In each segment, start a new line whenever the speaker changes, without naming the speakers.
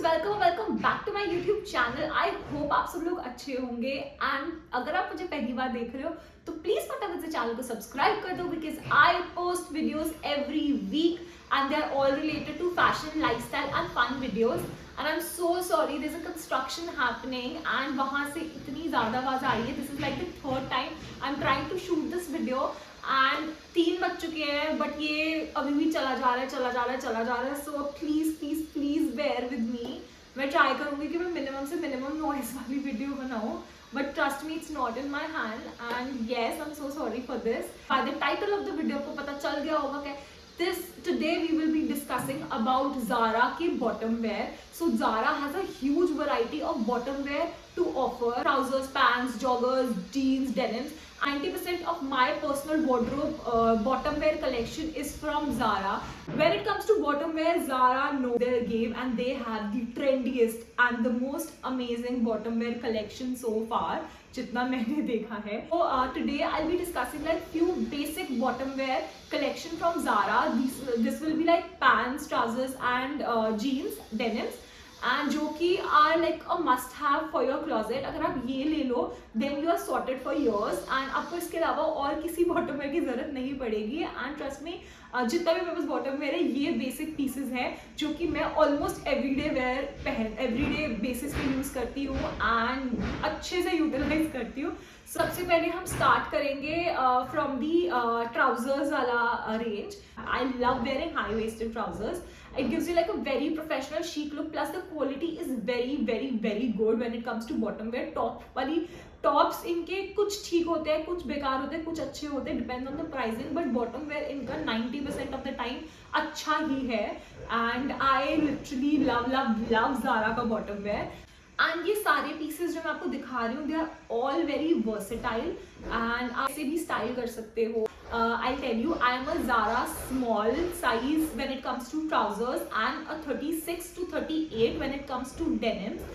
Welcome back to my YouTube channel. I hope आप सब लोग अच्छे होंगे एंड अगर आप मुझे पहली बार देख रहे हो तो प्लीज फटाफट से चैनल को सब्सक्राइब कर दो because I post videos every week and they are all related to fashion, lifestyle and fun videos. And I am so sorry, there is a construction happening and वहां से इतनी ज्यादा आवाज आ रही है। This is like the third time I am trying to shoot this video and 3 बज चुके हैं बट ये अभी भी चला जा रहा है। So please bear with me. मैं ट्राई करूंगी कि मैं मिनिमम से मिनिमम नॉइस वाली वीडियो बनाऊं, but trust me it's not in my hand and yes I am so sorry for this. By the title of the video को पता चल गया होगा कि today we will be discussing about Zara ki bottom wear. So Zara has a huge variety of bottom wear to offer: trousers, pants, joggers, jeans, denims. 90% of my personal wardrobe bottom wear collection is from Zara. When it comes to bottom wear, Zara know their game and they have the trendiest and the most amazing bottom wear collection so far जितना मैंने देखा है। So today I'll be discussing like few basic bottom wear collection from Zara. This will be like pants, trousers and jeans, denims. And जो कि are like a must have for your closet. अगर आप ये ले लो then you are sorted for years and आपको इसके अलावा और किसी बॉटम वेयर की जरूरत नहीं पड़ेगी। एंड ट्रस्ट मी, जितना भी मेरे पास बॉटम वेयर है ये बेसिक पीसेस हैं जो कि मैं ऑलमोस्ट एवरीडे बेसिस पे यूज करती हूँ एंड अच्छे से यूटिलाइज करती हूँ। सबसे पहले हम स्टार्ट करेंगे फ्रॉम दी ट्राउजर्स वाला range. I love wearing high waisted trousers. It gives you like a very professional chic look, plus the quality is very good when it comes to bottom wear. Tops इनके कुछ ठीक होते हैं, कुछ बेकार होते हैं, कुछ अच्छे होते हैं, depend on the pricing, but bottom wear इनका 90% ऑफ द टाइम अच्छा ही है and I literally love Zara का बॉटम वेयर। एंड ये सारे पीसेस जो मैं आपको दिखा रही हूँ they are all very versatile and आप इसे भी स्टाइल कर सकते हो। I'll tell you, I am a Zara small size when it comes to trousers and a 36 to 38 when it comes to denims.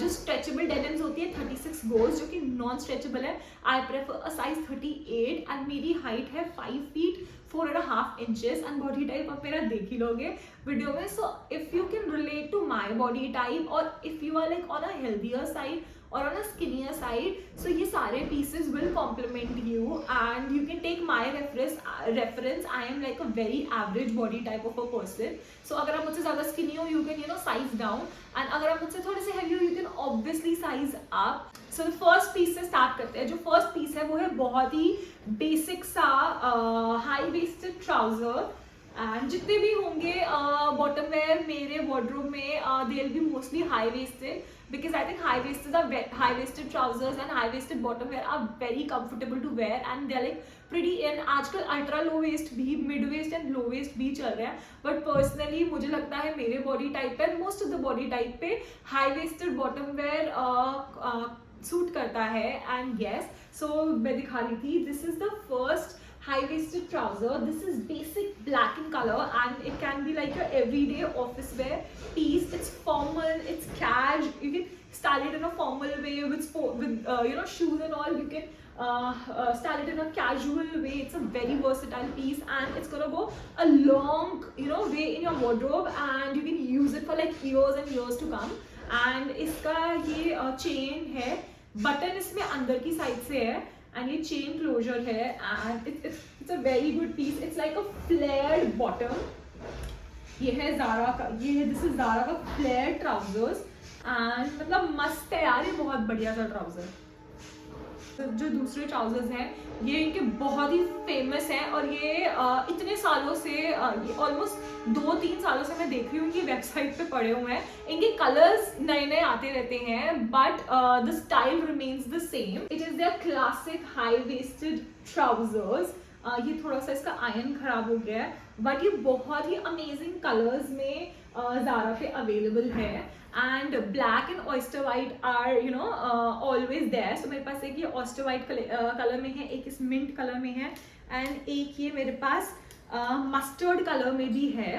जो स्ट्रेचेबल डेनिम्स होती है 36 goes, जो कि नॉन स्ट्रेचेबल है। I prefer a size 38 and मेरी height है 5 feet 4.5 inches and body type आप मेरा देख ही लोगे वीडियो में। So if you can relate to my body type और if you are like on a healthier side or on a skinnier side, so ये सारे pieces will complement you and you can take my reference. I am like a very average body type of a person, so अगर आप मुझसे ज़्यादा skinny हो you can size down and अगर आप मुझसे थोड़े से heavy हो you can obviously size up. So the first piece से start करते हैं। जो first piece है वो है बहुत ही basic सा high waisted trouser एंड जितने भी होंगे बॉटम वेयर मेरे वार्डरोब में they will be mostly high waisted because I think high waisted trousers and high waisted bottom wear are very comfortable to wear and they're like pretty in। आजकल ultra low waist भी, mid waist and low waist भी चल रहा है, but personally मुझे लगता है मेरे बॉडी टाइप पे most of the body type पे high waisted bottom wear suit करता है। एंड येस, सो मैं दिखा रही थी, this is the first high-waisted trouser. This is basic black in color and it can be like your everyday office wear piece. It's formal, it's cash. You can style it in a formal way with shoes and all. You can style it in a casual way. It's a very versatile piece and it's gonna go a long way in your wardrobe and you can use it for like years and years to come. And इसका ये chain है, button इसमें अंदर की side से है and ये chain closure है and it's a very good piece. It's like a flared bottom. ये है Zara का, this is Zara का flared trousers and मतलब मस्त है यार, ये बहुत बढ़िया सा ट्राउजर। जो दूसरे ट्राउजर्स हैं ये इनके बहुत ही फेमस हैं और ये इतने सालों से ये ऑलमोस्ट 2-3 सालों से मैं देख रही हूँ इनकी वेबसाइट पे पड़े हुए हैं। इनके कलर्स नए आते रहते हैं but the style remains the same. It is their classic high waisted trousers. ये थोड़ा सा इसका आयरन खराब हो गया है बट ये बहुत ही अमेजिंग कलर्स में Zara पे अवेलेबल है and black and oyster white are always there. So मेरे पास एक ये ऑयस्टर वाइट कलर में है, एक इस मिंट कलर में है एंड एक ये मेरे पास मस्टर्ड कलर में भी है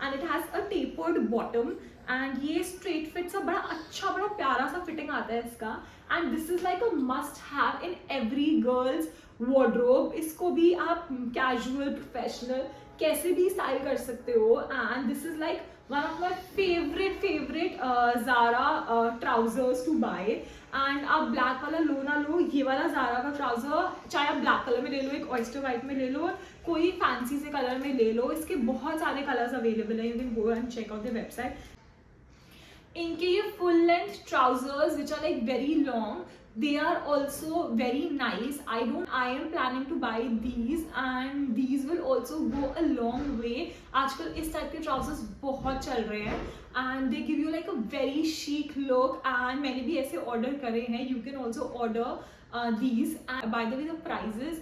and it has a tapered bottom and ये स्ट्रेट फिट सा बड़ा प्यारा सा फिटिंग आता है इसका and this is like a must have in every girls wardrobe. इसको भी आप कैजुअल प्रोफेशनल कैसे भी स्टाइल कर सकते हो and this is like one of my favorite favourite Zara trousers to buy. And आप ब्लैक वाला लो ना लो, ये वाला ज़ारा का ट्राउजर चाहे आप ब्लैक कलर में ले लो, एक ऑयस्टर वाइट में ले लो, कोई फैंसी से कलर में ले लो, इसके बहुत सारे कलर्स अवेलेबल हैं, you can go and check out the website. इनके ये full length trousers which are like very long, they are also very nice. I am planning to buy these and these will also go a long way. आजकल इस type के trousers बहुत चल रहे हैं and they give you like a very chic look and मैंने भी ऐसे order करे हैं. You can also order these and by the way the prices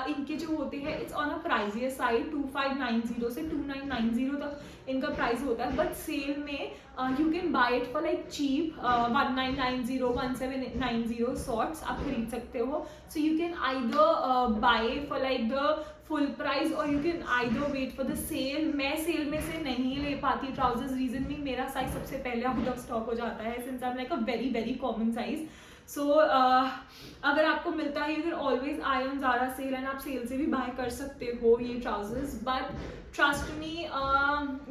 इनके जो होते हैं it's on a pricier side, 2590 से 2990 तक इनका प्राइस होता है, बट सेल में you can buy it for like cheap 1990 1790 sorts आप खरीद सकते हो. So you can either buy for like the full price और you can either wait for the sale. मैं सेल में से नहीं ले पाती ट्राउजर्स, रीजन भी मेरा साइज सबसे पहले आउट ऑफ स्टॉक हो जाता है since I am like a very very common size. So अगर आपको मिलता है you can always eye on Zara sale and आप सेल से भी बाय कर सकते हो ये trousers. But trust me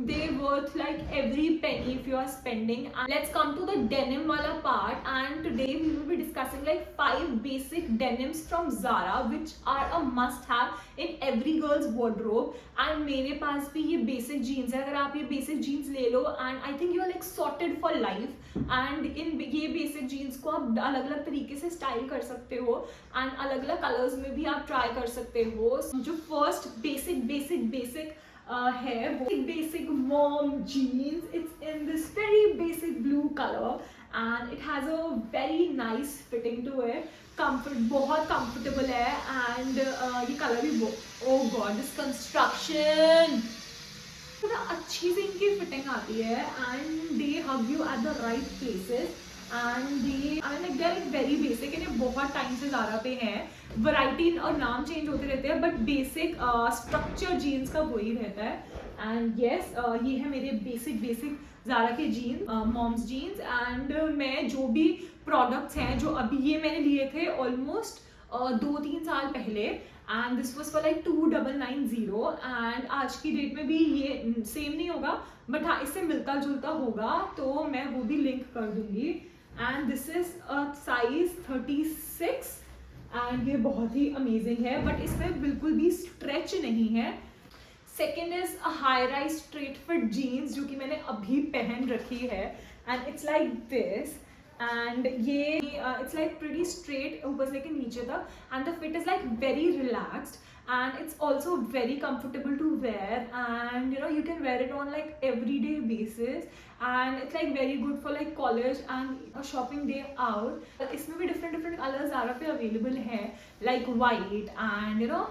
they worth like every penny if you are spending. Let's come to the denim वाला part and today we will be discussing like 5 basic denims from Zara which are a must have in every girls wardrobe. And मेरे पास भी ये basic jeans है. अगर आप ये basic jeans ले लो and I think you are like sorted for life. And in ये बेसिक जीन्स को आप अलग अलग तरीके से स्टाइल कर सकते हो एंड अलग अलग कलर्स में भी आप ट्राई कर सकते हो. जो फर्स्ट बेसिक है वो basic mom jeans. It's in this very basic blue colour and it has a very nice fitting to it. बहुत कंफर्टेबल है एंड ये कलर भी ओ गॉड दिस कंस्ट्रक्शन थोड़ा अच्छी से इनकी फिटिंग आती है and they hug you at the right places and they are like very basic. इन्हें बहुत टाइम से ज़ारा पे हैं. वैरायटी और नाम चेंज होते रहते हैं बट बेसिक स्ट्रक्चर जीन्स का वही रहता है. एंड येस ये है मेरे बेसिक ज़ारा के जीन्स, मॉम्स जीन्स. एंड मैं जो भी प्रोडक्ट्स हैं जो अभी ये मैंने लिए थे ऑलमोस्ट 2-3 साल पहले and this was for like 2990 and आज की डेट में भी ये सेम नहीं होगा बट हाँ इससे मिलता जुलता होगा तो मैं वो भी लिंक कर दूंगी. And this is size 36 and ये बहुत ही अमेजिंग है बट इसमें बिल्कुल भी स्ट्रेच नहीं है. Second is a high rise straight fit jeans जो कि मैंने अभी पहन रखी है and it's like this and ये इट्स लाइक प्रीटी स्ट्रेट ऊपर से लेकर नीचे तक and the fit is like very relaxed and it's also very comfortable to wear and you know you can wear it on like everyday basis and it's like very good for like college and a shopping day out. इसमें भी different colors Zaara पे available है like white and you know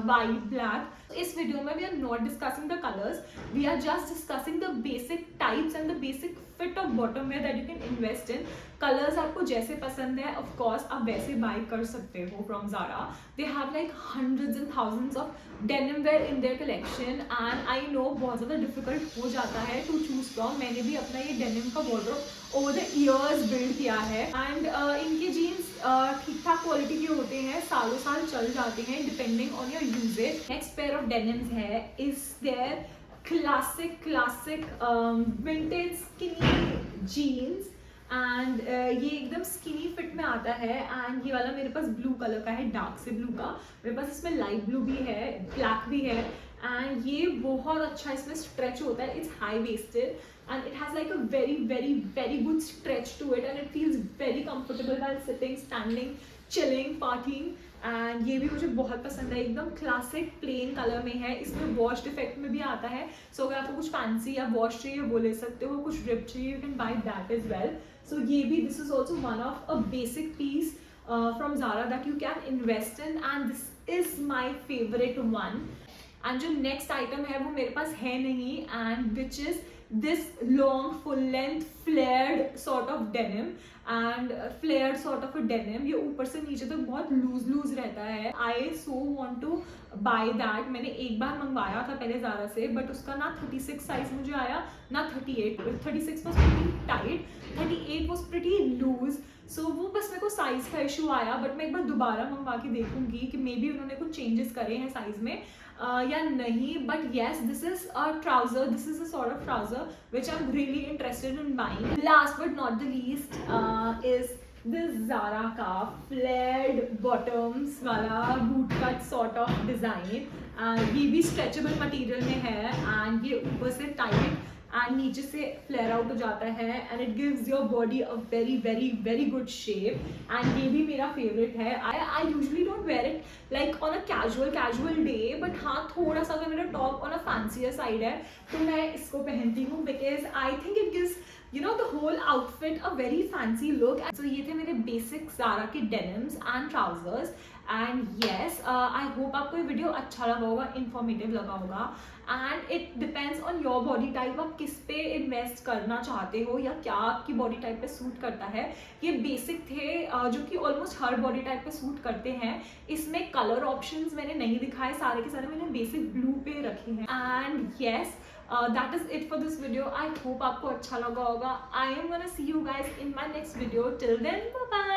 white black. इस video में we are not discussing the colors, we are just discussing the basic types and the basic fit of bottom wear that you can invest in. Colours आपको जैसे पसंद है of course आप वैसे bye कर सकते हो from Zara. They have like hundreds and thousands of denim wear in their collection and I know बहुत ज़्यादा डिफिकल्ट हो जाता है टू चूज फ्रॉम. मैंने भी अपना ये डेनिम का wardrobe over the years build किया है एंड इनके जीन्स ठीक ठाक क्वालिटी के होते हैं, सालों साल चल जाते हैं depending on your usage. Next pair of denims है is there classic vintage skinny jeans and ये एकदम स्किनी फिट में आता है एंड ये वाला मेरे पास ब्लू कलर का है, डार्क से ब्लू का. मेरे पास इसमें लाइट ब्लू भी है, ब्लैक भी है एंड ये बहुत अच्छा इसमें स्ट्रेच होता है. It's high waisted and it has like a very good stretch to it and it feels very comfortable while sitting, standing, chilling, partying. And ये भी मुझे बहुत पसंद है. एकदम क्लासिक प्लेन कलर में है. इसमें वॉश्ड इफेक्ट में भी आता है सो अगर आपको कुछ फैंसी या वॉश चाहिए वो ले सकते हो, कुछ रिप चाहिए you can buy that as well. So ये भी this is also one of a basic piece from Zara that you can invest in and this is my favourite one. And जो नेक्स्ट आइटम है वो मेरे पास है नहीं and which is this long full length flared sort of denim and flared sort of a denim. ये ऊपर से नीचे तक बहुत लूज रहता है. I so want to buy that. मैंने एक बार मंगवाया था पहले ज़ारा से बट उसका ना 36 साइज मुझे आया ना 38. 36 was pretty tight, 38 was pretty loose. सो वो बस मेरे को साइज़ का इशू आया बट मैं एक बार दोबारा मंगवा के देखूंगी कि मे बी उन्होंने कुछ चेंजेस करे हैं साइज़ में या नहीं, but yes this is a trouser, this is a sort of trouser which I am really interested in buying. Last but not the least is this Zara का flared bottoms वाला boot cut sort of design. ये भी stretchable material में है and ये ऊपर से tight and नीचे से फ्लेयर आउट हो जाता है and it gives your body a very very very good shape. And ये भी मेरा फेवरेट है. I usually don't wear it like on a casual day, but हाँ थोड़ा सा अगर मेरा top on a fancier side है तो मैं इसको पहनती हूँ because I think it gives you know the whole outfit a very fancy look. So ये थे मेरे basic Zara के denims and trousers. And yes, I hope आपको ये वीडियो अच्छा लगा होगा, informative लगा होगा. And it depends on your body type, आप किस पे इन्वेस्ट करना चाहते हो या क्या आपकी बॉडी टाइप पे सूट करता है. ये बेसिक थे जो कि ऑलमोस्ट हर बॉडी टाइप पे सूट करते हैं. इसमें कलर ऑप्शंस मैंने नहीं दिखाए, सारे के सारे मैंने बेसिक ब्लू पे रखे हैं. And yes, that is it for this video. I hope आपको अच्छा लगा होगा. I am gonna see you guys in my next video. Till then, bye bye.